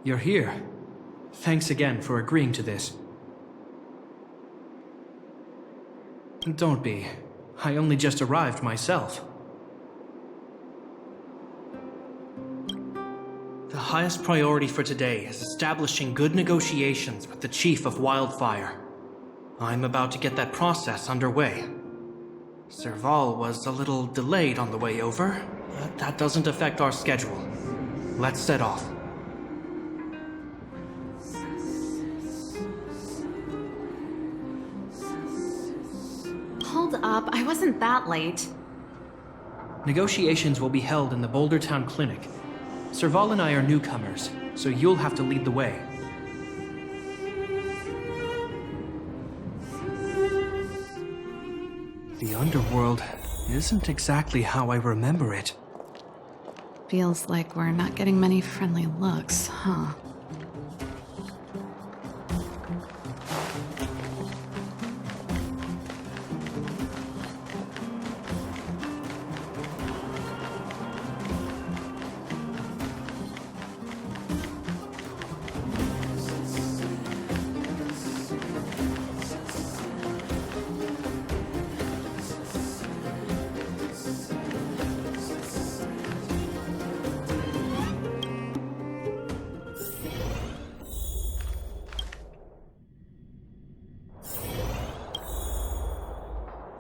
You're here. Thanks again for agreeing to this. Don't be. I only just arrived myself. The highest priority for today is establishing good negotiations with the Chief of Wildfire. I'm about to get that process underway. Serval was a little delayed on the way over, but that doesn't affect our schedule. Let's set off. Hold up, I wasn't that late. Negotiations will be held in the Boulder Town Clinic. Serval and I are newcomers, so you'll have to lead the way. The Underworld isn't exactly how I remember it. Feels like we're not getting many friendly looks, huh?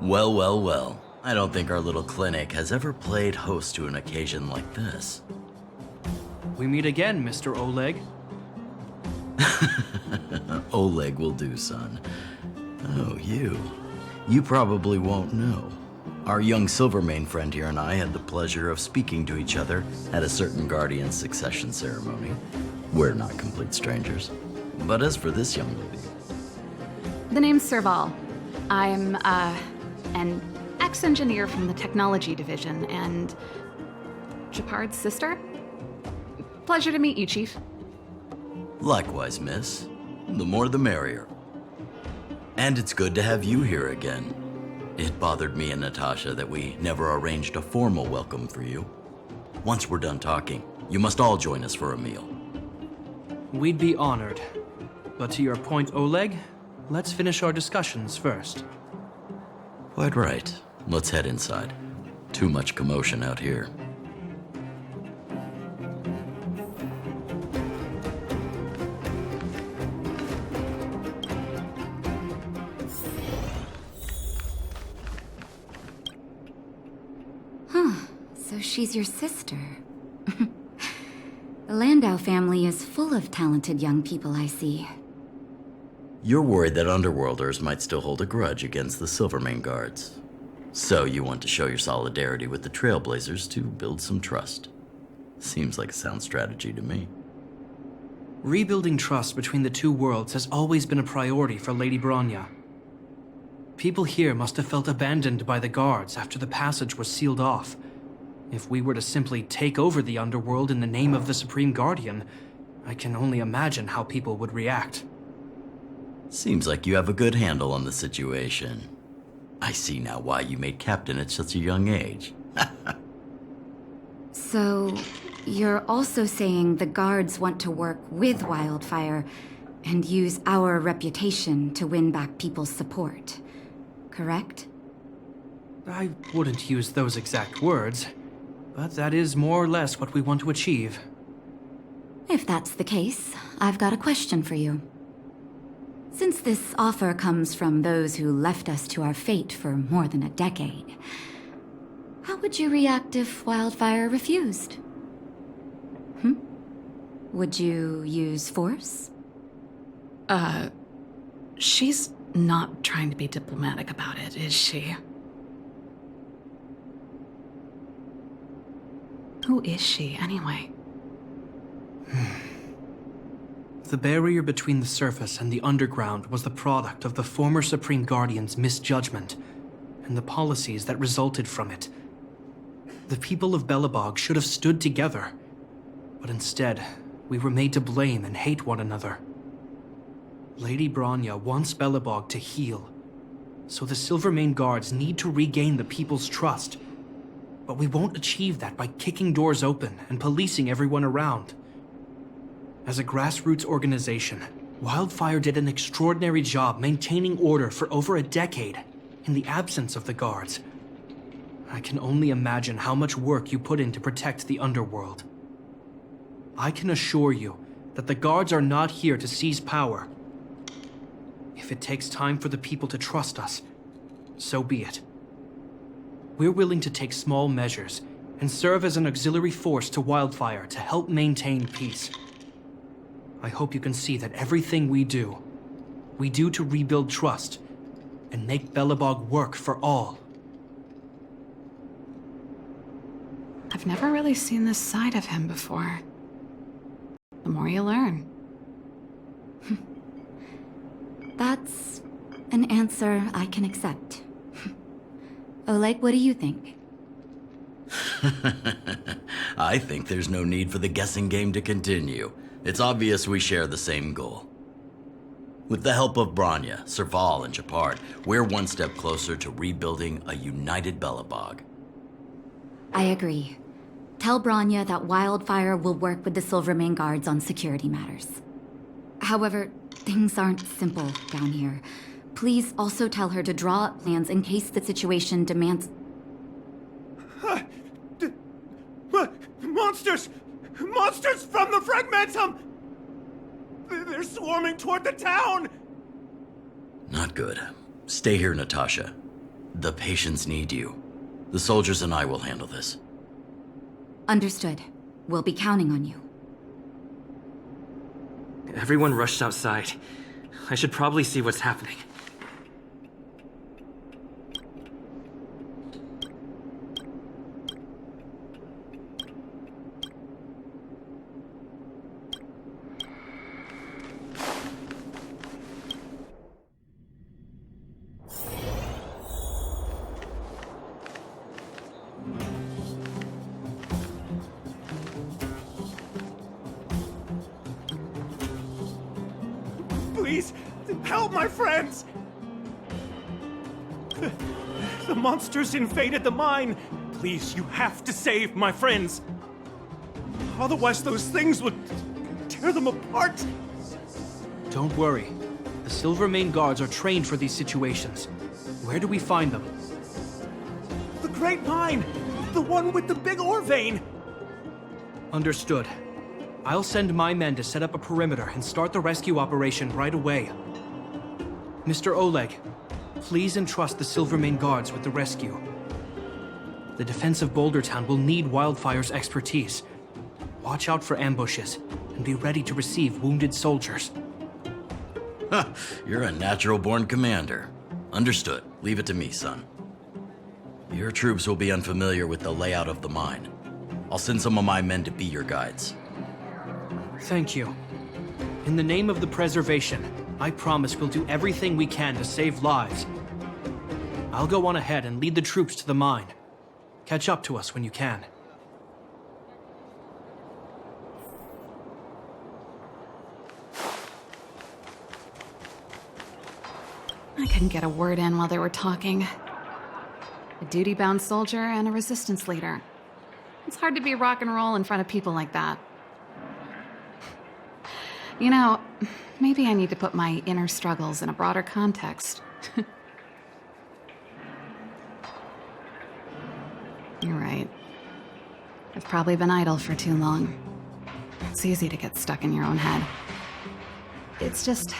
Well, well, well. I don't think our little clinic has ever played host to an occasion like this. We meet again, Mr. Oleg. Oleg will do, son. Oh, you. You probably won't know. Our young Silvermane friend here and I had the pleasure of speaking to each other at a certain Guardian succession ceremony. We're not complete strangers. But as for this young lady... The name's Serval. I'm, an ex-engineer from the technology division, and Gepard's sister? Pleasure to meet you, Chief. Likewise, miss. The more the merrier. And it's good to have you here again. It bothered me and Natasha that we never arranged a formal welcome for you. Once we're done talking, you must all join us for a meal. We'd be honored. But to your point, Oleg, let's finish our discussions first. Quite right. Let's head inside. Too much commotion out here. So she's your sister. The Landau family is full of talented young people, I see. You're worried that Underworlders might still hold a grudge against the Silvermane guards. So you want to show your solidarity with the Trailblazers to build some trust. Seems like a sound strategy to me. Rebuilding trust between the two worlds has always been a priority for Lady Bronya. People here must have felt abandoned by the guards after the passage was sealed off. If we were to simply take over the Underworld in the name of the Supreme Guardian, I can only imagine how people would react. Seems like you have a good handle on the situation. I see now why you made captain at such a young age. So, you're also saying the guards want to work with Wildfire and use our reputation to win back people's support, correct? I wouldn't use those exact words, but that is more or less what we want to achieve. If that's the case, I've got a question for you. Since this offer comes from those who left us to our fate for more than a decade, how would you react if Wildfire refused? Would you use force? She's not trying to be diplomatic about it, is she? Who is she, anyway? The barrier between the surface and the underground was the product of the former Supreme Guardian's misjudgment and the policies that resulted from it. The people of Belobog should have stood together, but instead, we were made to blame and hate one another. Lady Bronya wants Belobog to heal, so the Silvermane Guards need to regain the people's trust. But we won't achieve that by kicking doors open and policing everyone around. As a grassroots organization, Wildfire did an extraordinary job maintaining order for over a decade in the absence of the guards. I can only imagine how much work you put in to protect the underworld. I can assure you that the guards are not here to seize power. If it takes time for the people to trust us, so be it. We're willing to take small measures and serve as an auxiliary force to Wildfire to help maintain peace. I hope you can see that everything we do to rebuild trust and make Belobog work for all. I've never really seen this side of him before. The more you learn. That's an answer I can accept. Oleg, what do you think? I think there's no need for the guessing game to continue. It's obvious we share the same goal. With the help of Bronya, Serval, and Gepard, we're one step closer to rebuilding a united Belobog. I agree. Tell Bronya that Wildfire will work with the Silvermane Guards on security matters. However, things aren't simple down here. Please also tell her to draw up plans in case the situation demands... Monsters! Monsters from the Fragmentum! They're swarming toward the town! Not good. Stay here, Natasha. The patients need you. The soldiers and I will handle this. Understood. We'll be counting on you. Everyone rushed outside. I should probably see what's happening. Please, help my friends! The monsters invaded the mine. Please, you have to save my friends. Otherwise, those things would tear them apart. Don't worry. The Silvermane Guards are trained for these situations. Where do we find them? The Great Mine! The one with the big ore vein! Understood. I'll send my men to set up a perimeter and start the rescue operation right away. Mr. Oleg, please entrust the Silvermane Guards with the rescue. The defense of Boulder Town will need Wildfire's expertise. Watch out for ambushes and be ready to receive wounded soldiers. You're a natural-born commander. Understood. Leave it to me, son. Your troops will be unfamiliar with the layout of the mine. I'll send some of my men to be your guides. Thank you. In the name of the preservation, I promise we'll do everything we can to save lives. I'll go on ahead and lead the troops to the mine. Catch up to us when you can. I couldn't get a word in while they were talking. A duty-bound soldier and a resistance leader. It's hard to be rock and roll in front of people like that. You know, maybe I need to put my inner struggles in a broader context. You're right. I've probably been idle for too long. It's easy to get stuck in your own head. It's just...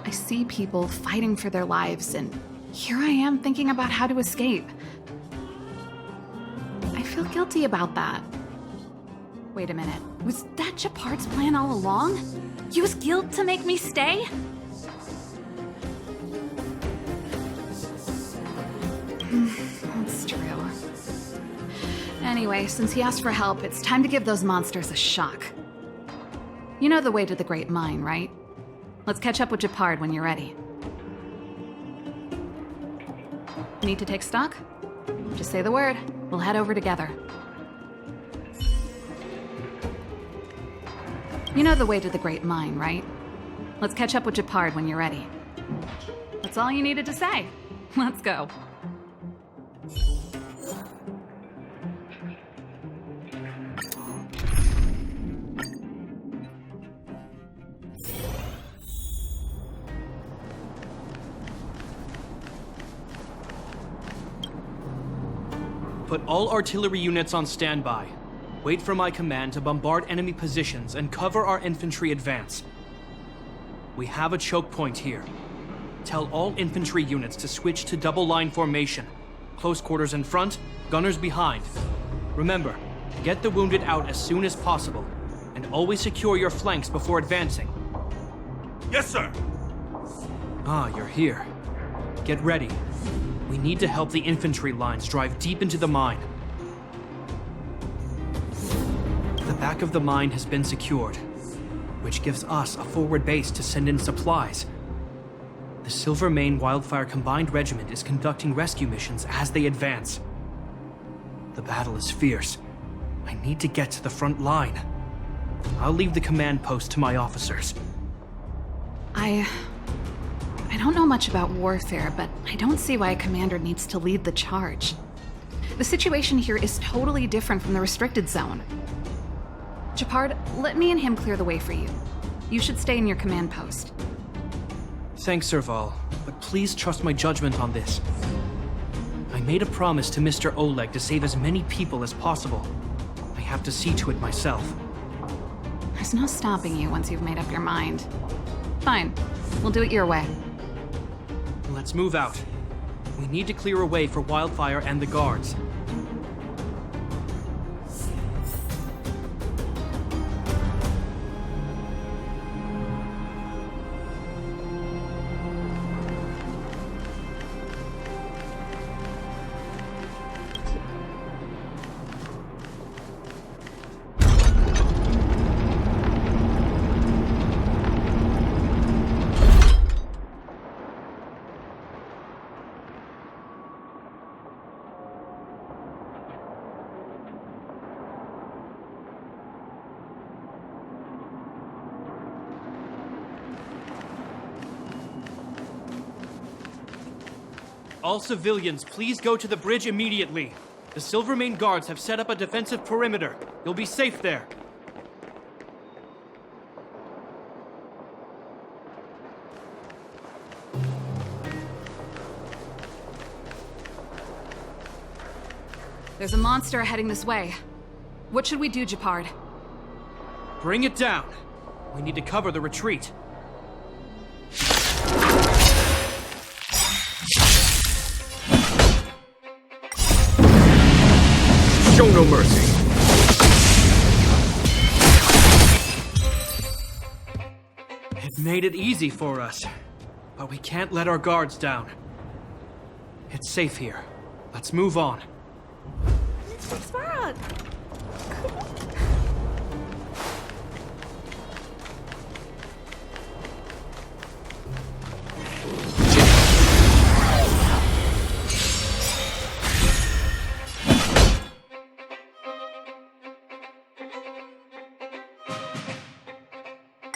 I see people fighting for their lives, and here I am thinking about how to escape. I feel guilty about that. Wait a minute. Was that Gepard's plan all along? Use guilt to make me stay? That's true. Anyway, since he asked for help, it's time to give those monsters a shock. You know the way to the Great Mine, right? Let's catch up with Gepard when you're ready. Need to take stock? Just say the word. We'll head over together. You know the way to the Great Mine, right? Let's catch up with Gepard when you're ready. That's all you needed to say. Let's go. Put all artillery units on standby. Wait for my command to bombard enemy positions and cover our infantry advance. We have a choke point here. Tell all infantry units to switch to double line formation. Close quarters in front, gunners behind. Remember, get the wounded out as soon as possible, and always secure your flanks before advancing. Yes, sir! Ah, you're here. Get ready. We need to help the infantry lines drive deep into the mine. The back of the mine has been secured, which gives us a forward base to send in supplies. The Silvermane Wildfire Combined Regiment is conducting rescue missions as they advance. The battle is fierce. I need to get to the front line. I'll leave the command post to my officers. I don't know much about warfare, but I don't see why a commander needs to lead the charge. The situation here is totally different from the restricted zone. Gepard, let me and him clear the way for you. You should stay in your command post. Thanks, Serval, but please trust my judgment on this. I made a promise to Mr. Oleg to save as many people as possible. I have to see to it myself. There's no stopping you once you've made up your mind. Fine, we'll do it your way. Let's move out. We need to clear a way for Wildfire and the guards. All civilians, please go to the bridge immediately. The Silvermane guards have set up a defensive perimeter. You'll be safe there. There's a monster heading this way. What should we do, Gepard? Bring it down. We need to cover the retreat. Show no mercy. It made it easy for us, but we can't let our guards down. It's safe here. Let's move on.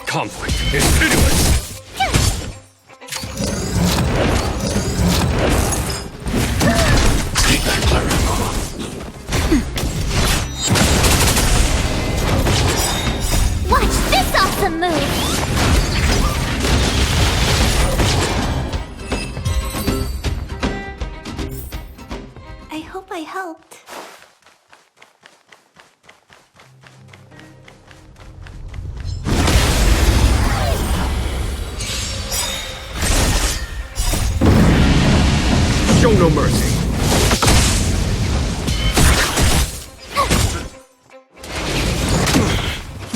Conflict is pitiless! Take that, Cleric. Watch this awesome move! I hope I helped. Show no mercy.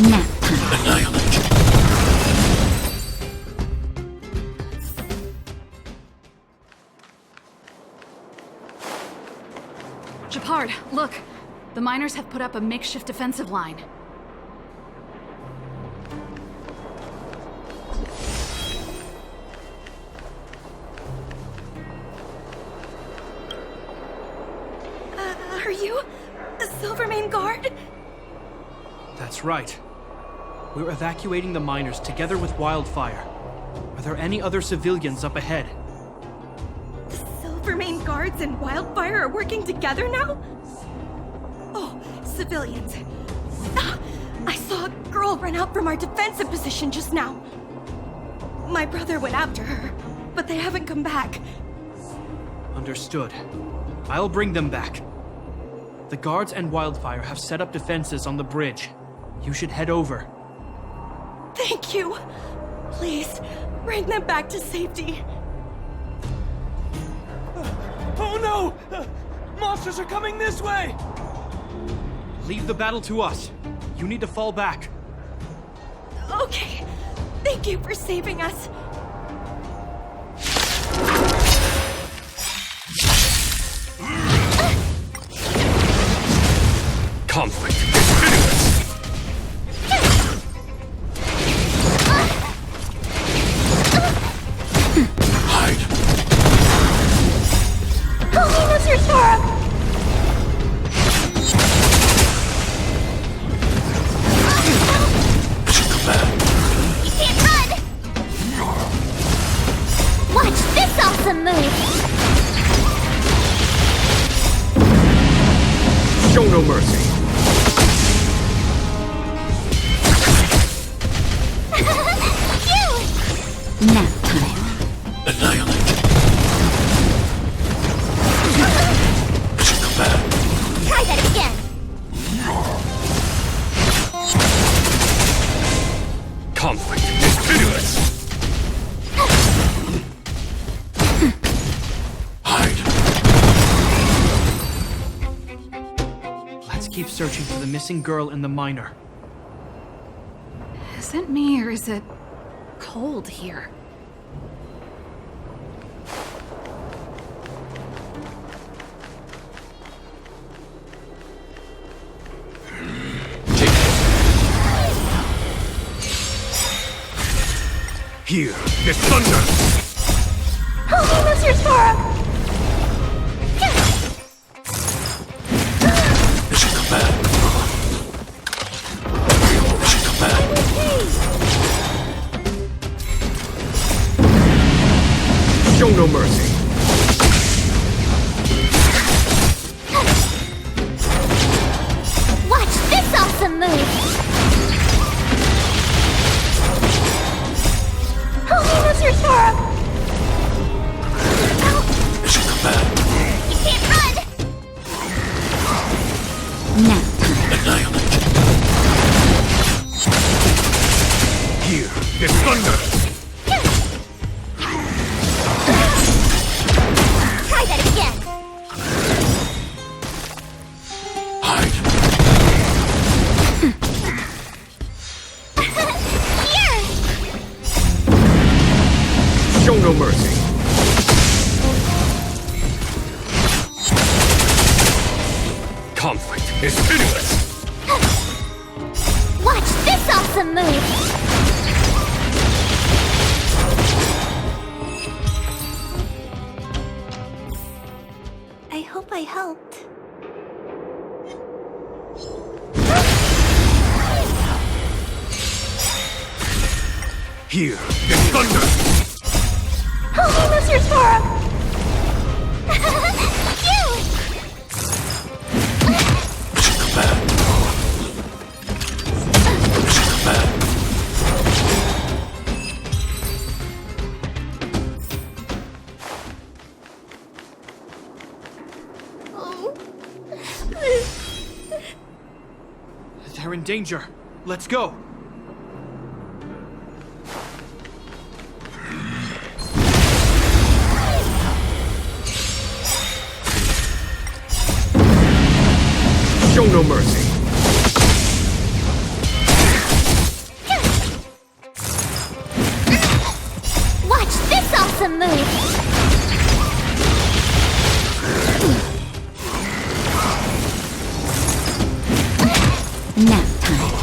Nap time. Annihilate. Gepard, look. The miners have put up a makeshift defensive line. Are you a Silvermane guard? That's right. We're evacuating the miners together with Wildfire. Are there any other civilians up ahead? The Silvermane guards and Wildfire are working together now? Oh, civilians. Ah, I saw a girl run out from our defensive position just now. My brother went after her, but they haven't come back. Understood. I'll bring them back. The guards and Wildfire have set up defenses on the bridge. You should head over. Thank you. Please, bring them back to safety. Oh no! Monsters are coming this way! Leave the battle to us. You need to fall back. Okay. Thank you for saving us. Conflict is pitiless! Hide. Holiness, your Torah! You can't run! Watch this awesome move! Show no mercy! Nap time. Annihilate. Come back. Try that again! Conflict is pitiless! Hide. Let's keep searching for the missing girl and the miner. Is it me or is it cold here? Here, this thunder! Holiness, your Torah! Come back. Come back. Show no mercy! Watch this awesome move! Holiness, your Torah! Come back. You can't run! Nap time. Annihilate. Here, this thunder! Try that again! Hide. Here! Show no mercy! Conflict is pitiless! Watch this awesome move! I hope I helped. Here, this thunder! Holiness, your Torah! Come back. Come back. They're in danger. Let's go. Show no mercy. Watch this awesome move! Nap time.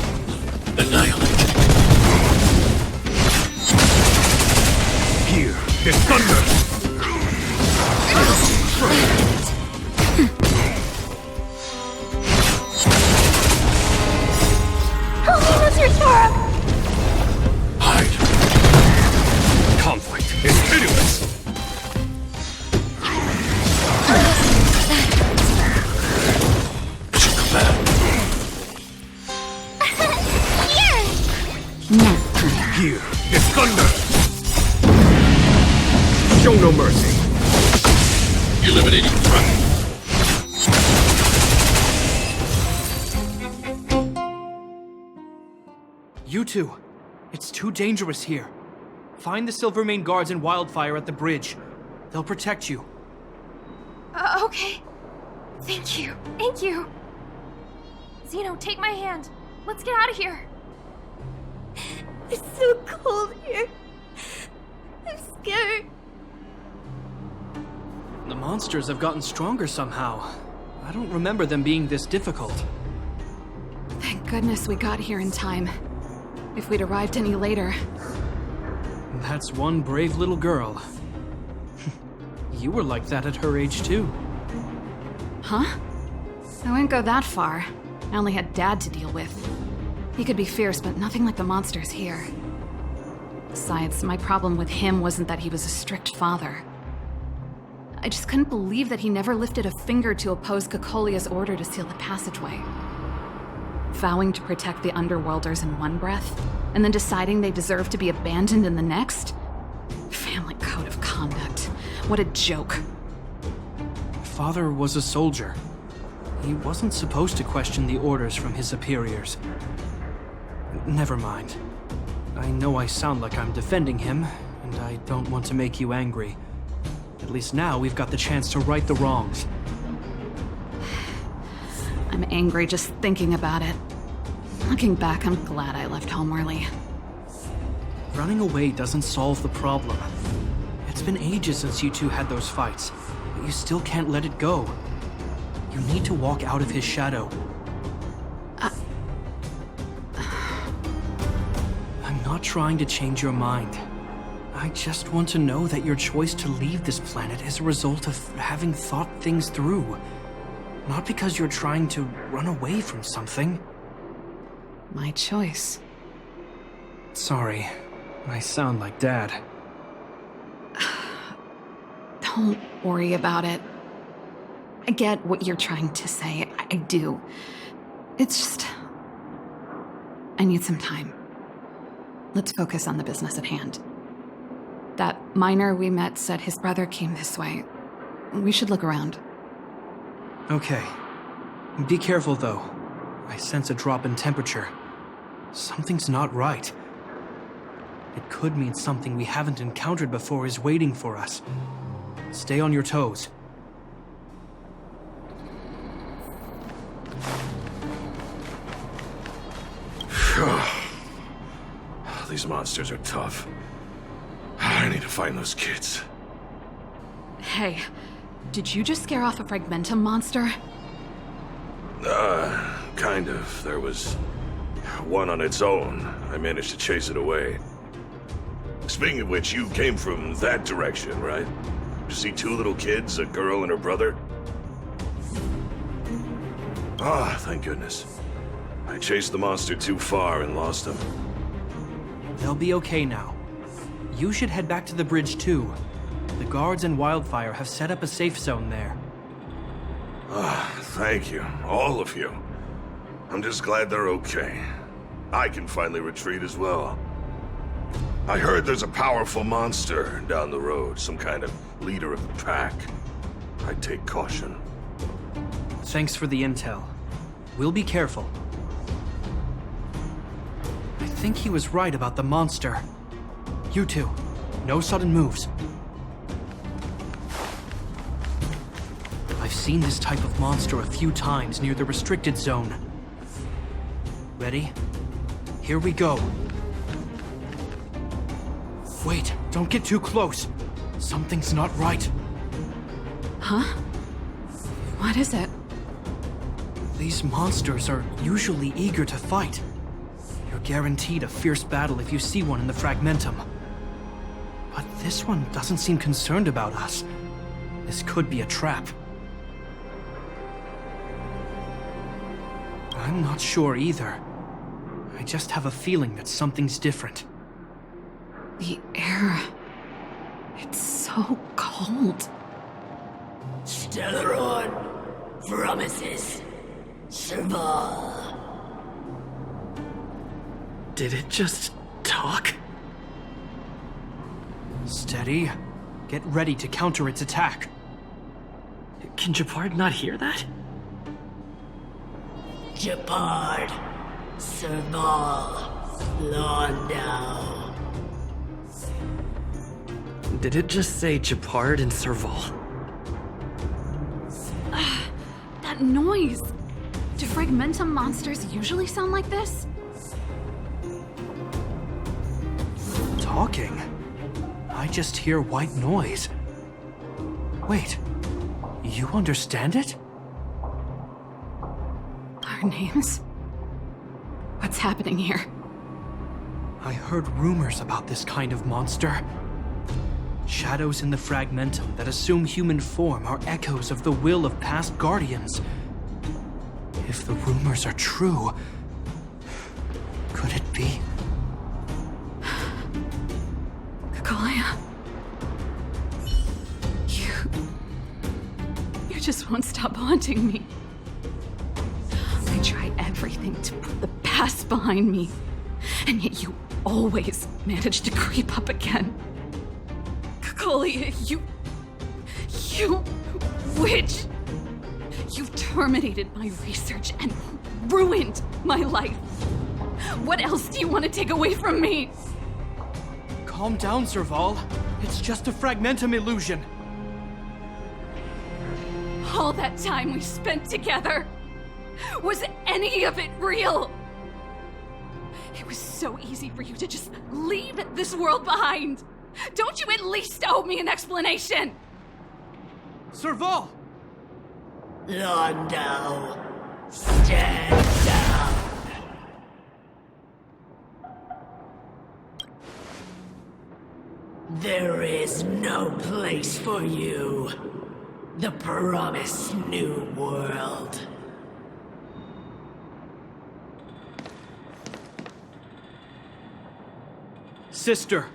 Annihilate. Here is thunder! Help me, Mr. Sora! Hide. Conflict is pitiless! Nap time. Here is thunder! Show no mercy! Eliminating threat. You two, it's too dangerous here. Find the Silvermane guards and Wildfire at the bridge. They'll protect you. Okay. Thank you. Thank you. Zeno, take my hand. Let's get out of here. It's so cold here. I'm scared. The monsters have gotten stronger somehow. I don't remember them being this difficult. Thank goodness we got here in time. If we'd arrived any later... That's one brave little girl. You were like that at her age too. Huh? I wouldn't go that far. I only had Dad to deal with. He could be fierce, but nothing like the monsters here. Besides, my problem with him wasn't that he was a strict father. I just couldn't believe that he never lifted a finger to oppose Cocolia's order to seal the passageway. Vowing to protect the Underworlders in one breath, and then deciding they deserve to be abandoned in the next? Family code of conduct. What a joke. Father was a soldier. He wasn't supposed to question the orders from his superiors. Never mind. I know I sound like I'm defending him, and I don't want to make you angry. At least now we've got the chance to right the wrongs. I'm angry just thinking about it. Looking back, I'm glad I left home early. Running away doesn't solve the problem. It's been ages since you two had those fights, but you still can't let it go. You need to walk out of his shadow. I'm not trying to change your mind. I just want to know that your choice to leave this planet is a result of having thought things through. Not because you're trying to run away from something. My choice. Sorry, I sound like Dad. Don't worry about it. I get what you're trying to say. I do. It's just... I need some time. Let's focus on the business at hand. That miner we met said his brother came this way. We should look around. Okay. Be careful, though. I sense a drop in temperature. Something's not right. It could mean something we haven't encountered before is waiting for us. Stay on your toes. These monsters are tough. I need to find those kids. Hey, did you just scare off a Fragmentum monster? Kind of. There was one on its own. I managed to chase it away. Speaking of which, you came from that direction, right? You see two little kids, a girl and her brother? Ah, thank goodness. I chased the monster too far and lost him. They'll be okay now. You should head back to the bridge, too. The guards and Wildfire have set up a safe zone there. Ah, thank you. All of you. I'm just glad they're okay. I can finally retreat as well. I heard there's a powerful monster down the road, some kind of leader of the pack. I'd take caution. Thanks for the intel. We'll be careful. think he was right about the monster. You two, no sudden moves. I've seen this type of monster a few times near the restricted zone. Ready? Here we go. Wait, don't get too close. Something's not right. Huh? What is it? These monsters are usually eager to fight. You're guaranteed a fierce battle if you see one in the Fragmentum. But this one doesn't seem concerned about us. This could be a trap. I'm not sure either. I just have a feeling that something's different. The air... it's so cold. Stellaron promises Serval. Did it just talk? Steady. Get ready to counter its attack. Can Gepard not hear that? Gepard, Serval, Landau. Did it just say Gepard and Serval? That noise! Do Fragmentum monsters usually sound like this? Talking? I just hear white noise. Wait, you understand it? Our names? What's happening here? I heard rumors about this kind of monster. Shadows in the Fragmentum that assume human form are echoes of the will of past guardians. If the rumors are true, could it be? Kakolia? You just won't stop haunting me. I try everything to put the past behind me, and yet you always manage to creep up again. Kakolia, you witch! You terminated my research and ruined my life. What else do you want to take away from me? Calm down, Serval. It's just a Fragmentum illusion. All that time we spent together, was any of it real? It was so easy for you to just leave this world behind. Don't you at least owe me an explanation? Serval! Landau, stand down. There is no place for you. The promised new world. Sister,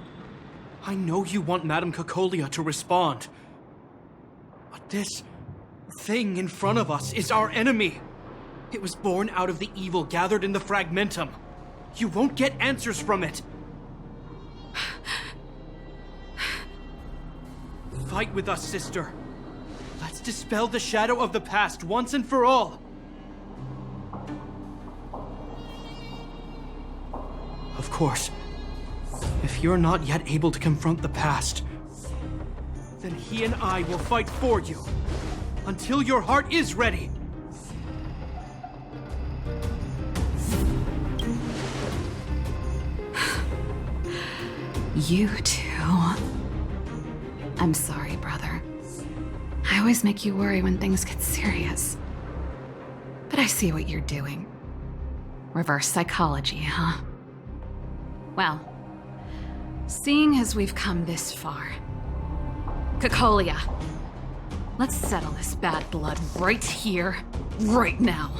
I know you want Madame Kakolia to respond. But this thing in front of us is our enemy. It was born out of the evil gathered in the Fragmentum. You won't get answers from it. Fight with us, sister. Let's dispel the shadow of the past once and for all. Of course, if you're not yet able to confront the past, then he and I will fight for you until your heart is ready. You too. I'm sorry, brother. I always make you worry when things get serious. But I see what you're doing. Reverse psychology, huh? Well, seeing as we've come this far, Kakolia, let's settle this bad blood right here, right now.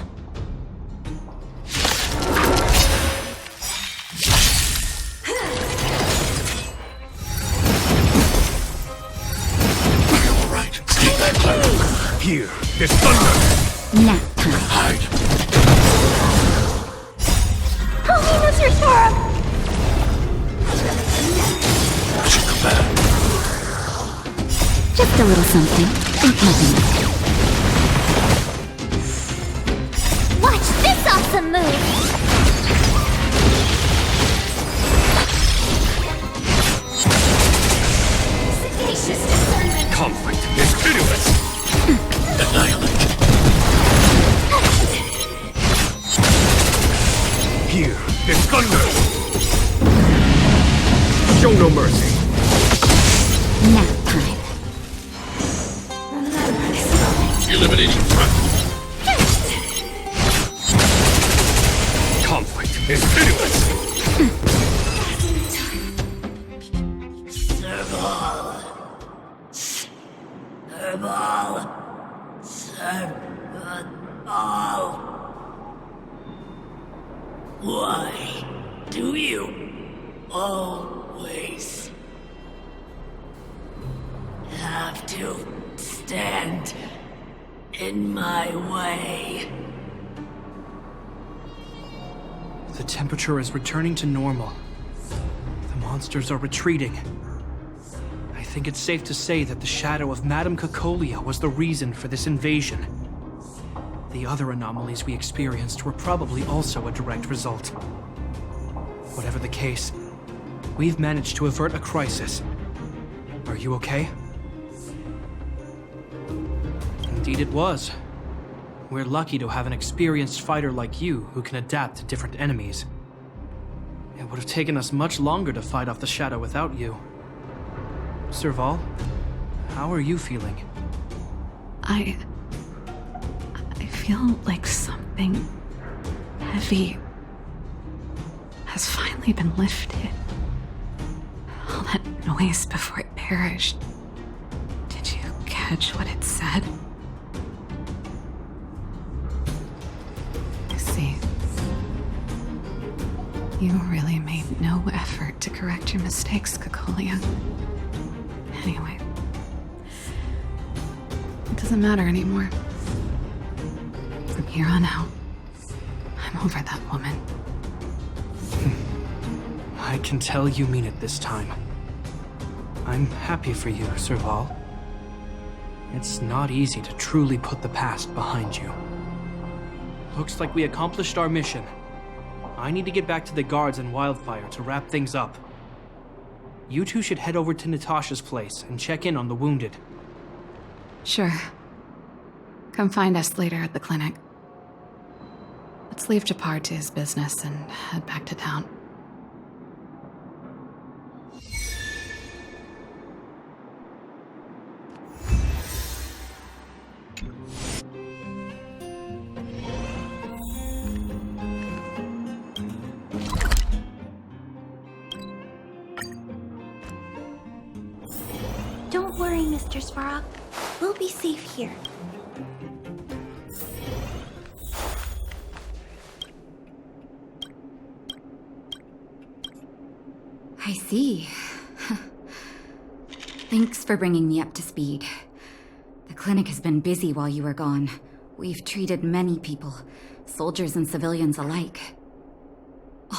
All right, keep that close. Here, there's thunder. Nap time. Hide. Help me, Mr. Serval! I should come back. Just a little something. Think nothing. Watch this awesome move! Hear this thunder! Show no mercy! Nap time. Eliminating threat. Conflict is pitiless! Serval. Serval. Serval. Why do you always have to stand in my way? The temperature is returning to normal. The monsters are retreating. I think it's safe to say that the shadow of Madame Cocolia was the reason for this invasion. The other anomalies we experienced were probably also a direct result. Whatever the case, we've managed to avert a crisis. Are you okay? Indeed it was. We're lucky to have an experienced fighter like you who can adapt to different enemies. It would have taken us much longer to fight off the shadow without you. Serval, how are you feeling? I feel like something heavy has finally been lifted. All that noise before it perished. Did you catch what it said? I see. You really made no effort to correct your mistakes, Cocolia. Anyway, it doesn't matter anymore. From here on out, I'm over that woman. I can tell you mean it this time. I'm happy for you, Serval. It's not easy to truly put the past behind you. Looks like we accomplished our mission. I need to get back to the guards and Wildfire to wrap things up. You two should head over to Natasha's place and check in on the wounded. Sure. Come find us later at the clinic. Let's leave Gepard to his business and head back to town. Don't worry, Mr. Svarog. We'll be safe here. I see. Thanks for bringing me up to speed. The clinic has been busy while you were gone. We've treated many people, soldiers and civilians alike.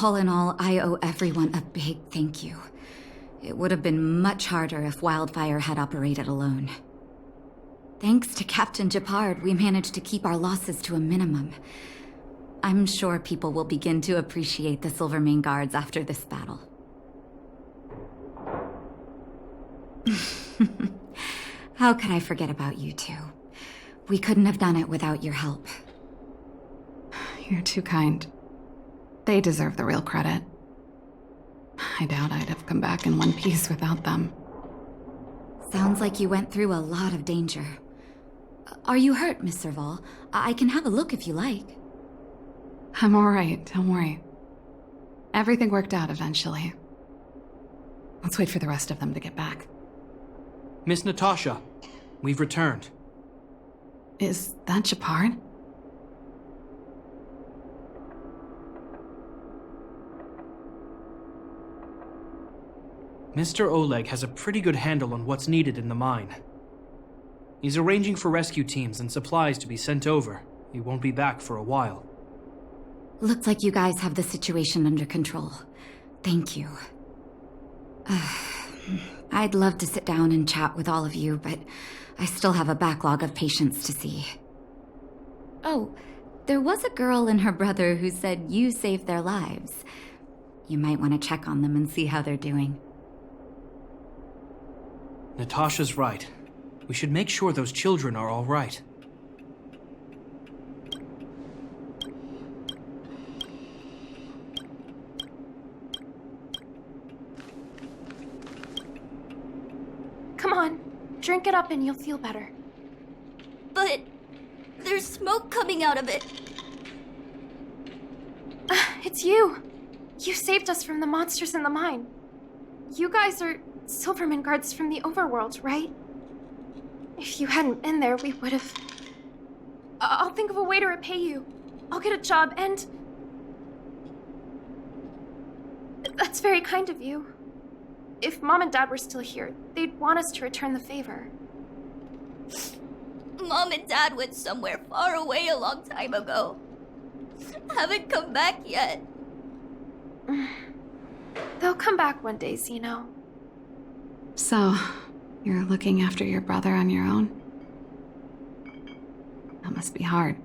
All in all, I owe everyone a big thank you. It would have been much harder if Wildfire had operated alone. Thanks to Captain Gepard, we managed to keep our losses to a minimum. I'm sure people will begin to appreciate the Silvermane Guards after this battle. How could I forget about you two? We couldn't have done it without your help. You're too kind. They deserve the real credit. I doubt I'd have come back in one piece without them. Sounds like you went through a lot of danger. Are you hurt, Miss Serval? I can have a look if you like. I'm alright, don't worry. Everything worked out eventually. Let's wait for the rest of them to get back. Miss Natasha, we've returned. Is that Gepard? Mr. Oleg has a pretty good handle on what's needed in the mine. He's arranging for rescue teams and supplies to be sent over. He won't be back for a while. Looks like you guys have the situation under control. Thank you. I'd love to sit down and chat with all of you, but I still have a backlog of patients to see. Oh, there was a girl and her brother who said you saved their lives. You might want to check on them and see how they're doing. Natasha's right. We should make sure those children are all right. Drink it up and you'll feel better. But there's smoke coming out of it. It's you. You saved us from the monsters in the mine. You guys are Silverman guards from the Overworld, right? If you hadn't been there, we would have... I'll think of a way to repay you. I'll get a job and... That's very kind of you. If Mom and Dad were still here, they'd want us to return the favor. Mom and Dad went somewhere far away a long time ago. Haven't come back yet. They'll come back one day, Zeno. So, you're looking after your brother on your own? That must be hard.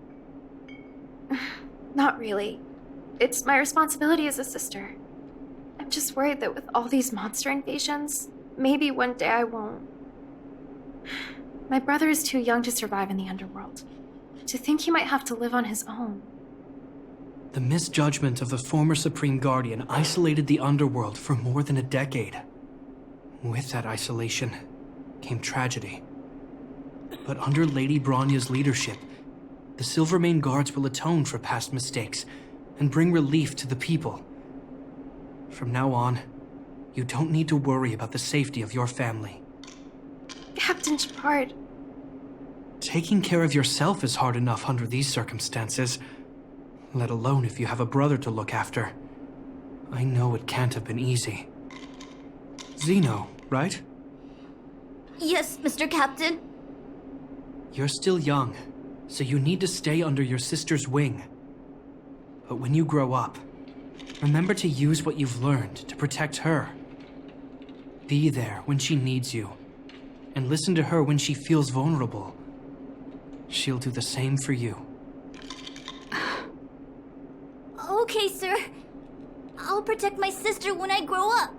Not really. It's my responsibility as a sister. I'm just worried that with all these monster invasions, maybe one day I won't. My brother is too young to survive in the underworld. To think he might have to live on his own. The misjudgment of the former Supreme Guardian isolated the underworld for more than a decade. With that isolation came tragedy. But under Lady Bronya's leadership, the Silvermane Guards will atone for past mistakes and bring relief to the people. From now on, you don't need to worry about the safety of your family. Captain Gepard. Taking care of yourself is hard enough under these circumstances, let alone if you have a brother to look after. I know it can't have been easy. Zeno, right? Yes, Mr. Captain. You're still young, so you need to stay under your sister's wing. But when you grow up, remember to use what you've learned to protect her. Be there when she needs you, and listen to her when she feels vulnerable. She'll do the same for you. Okay, sir. I'll protect my sister when I grow up.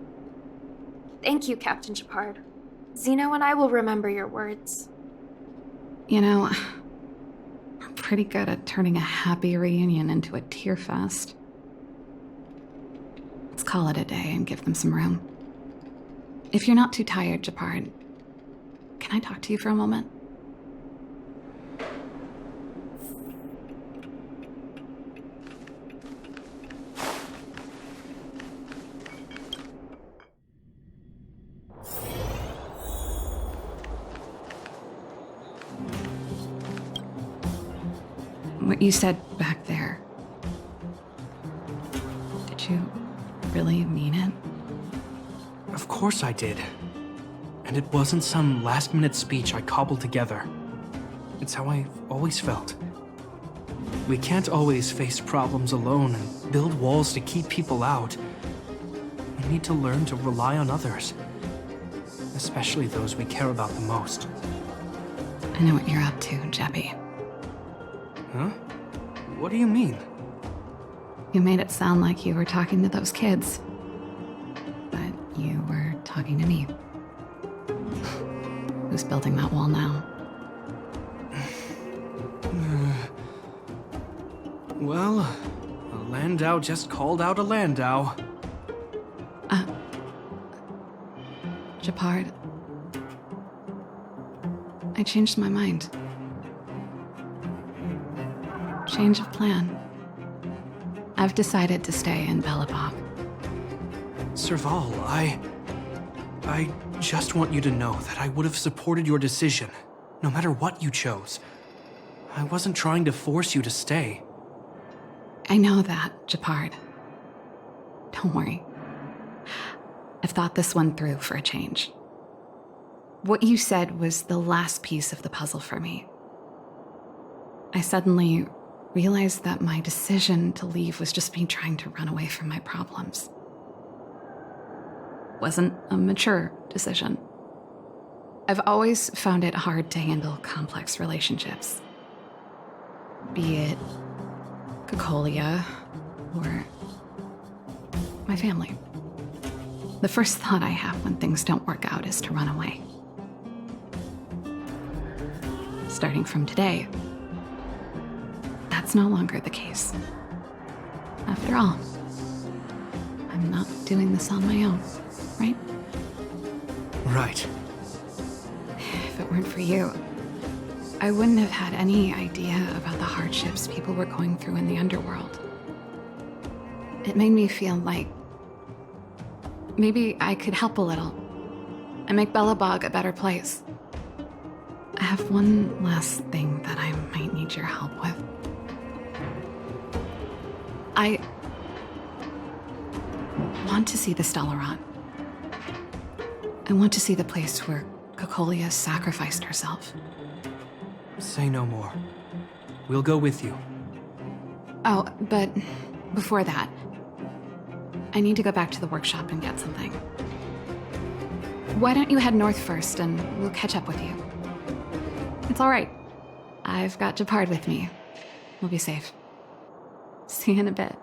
Thank you, Captain Gepard. Zeno and I will remember your words. You know, I'm pretty good at turning a happy reunion into a tear fest. Let's call it a day and give them some room. If you're not too tired, Gepard, can I talk to you for a moment? What you said back there, did you really mean it? Of course I did. And it wasn't some last-minute speech I cobbled together. It's how I've always felt. We can't always face problems alone and build walls to keep people out. We need to learn to rely on others, especially those we care about the most. I know what you're up to, Jeppy. Huh? What do you mean? You made it sound like you were talking to those kids. But you were talking to me. Who's building that wall now? Well, a Landau just called out a Landau. Gepard. I changed my mind. Change of plan. I've decided to stay in Belobog. Serval, I just want you to know that I would have supported your decision, no matter what you chose. I wasn't trying to force you to stay. I know that, Gepard. Don't worry. I've thought this one through for a change. What you said was the last piece of the puzzle for me. I suddenly realized that my decision to leave was just me trying to run away from my problems. Wasn't a mature decision. I've always found it hard to handle complex relationships. Be it Cocolia or my family. The first thought I have when things don't work out is to run away. Starting from today, that's no longer the case. After all, I'm not doing this on my own, right? Right. If weren't for you, I wouldn't have had any idea about the hardships people were going through in the underworld. It made me feel like maybe I could help a little and make Belobog a better place. I have one last thing that I might need your help with. I want to see the Stellaron. I want to see the place where Cocolia sacrificed herself. Say no more. We'll go with you. Oh, but before that, I need to go back to the workshop and get something. Why don't you head north first and we'll catch up with you? It's all right. I've got Gepard with me. We'll be safe. See you in a bit.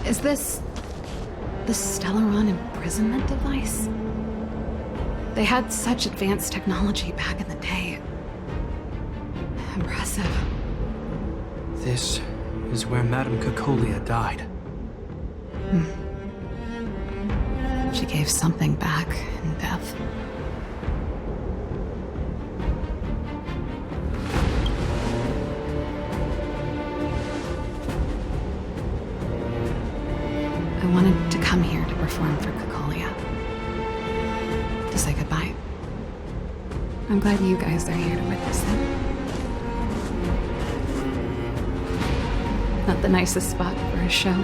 Is this the Stellaron imprisonment device? They had such advanced technology back in the day. Impressive. This is where Madame Cocolia died. She gave something back in death. I wanted to come here to perform for Cocolia. To say goodbye. I'm glad you guys are here to witness it. Not the nicest spot for a show.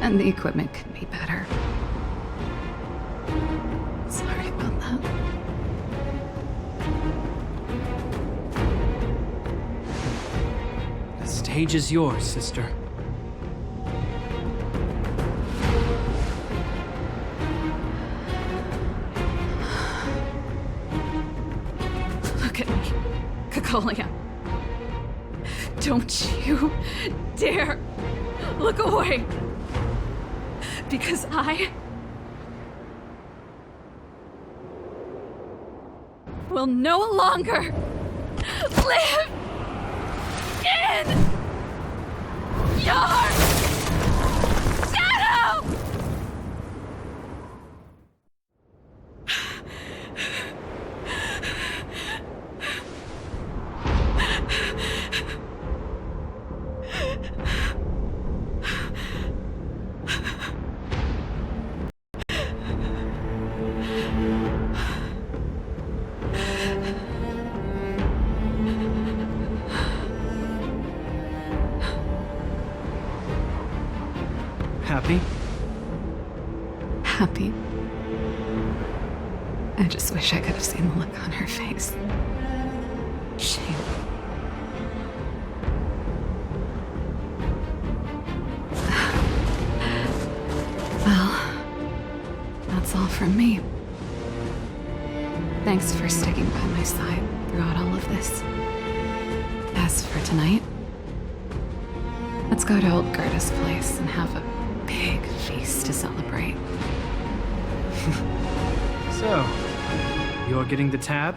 And the equipment could be better. Sorry about that. The stage is yours, sister. Look at me, Cocolia. Don't you dare look away. Because I will no longer live in your shadow! Happy? Happy. I just wish I could have seen the look on her face. Shame. Well, that's all from me. Thanks for sticking by my side throughout all of this. As for tonight, let's go to old Gerda's place and have a big feast to celebrate. So, you're getting the tab?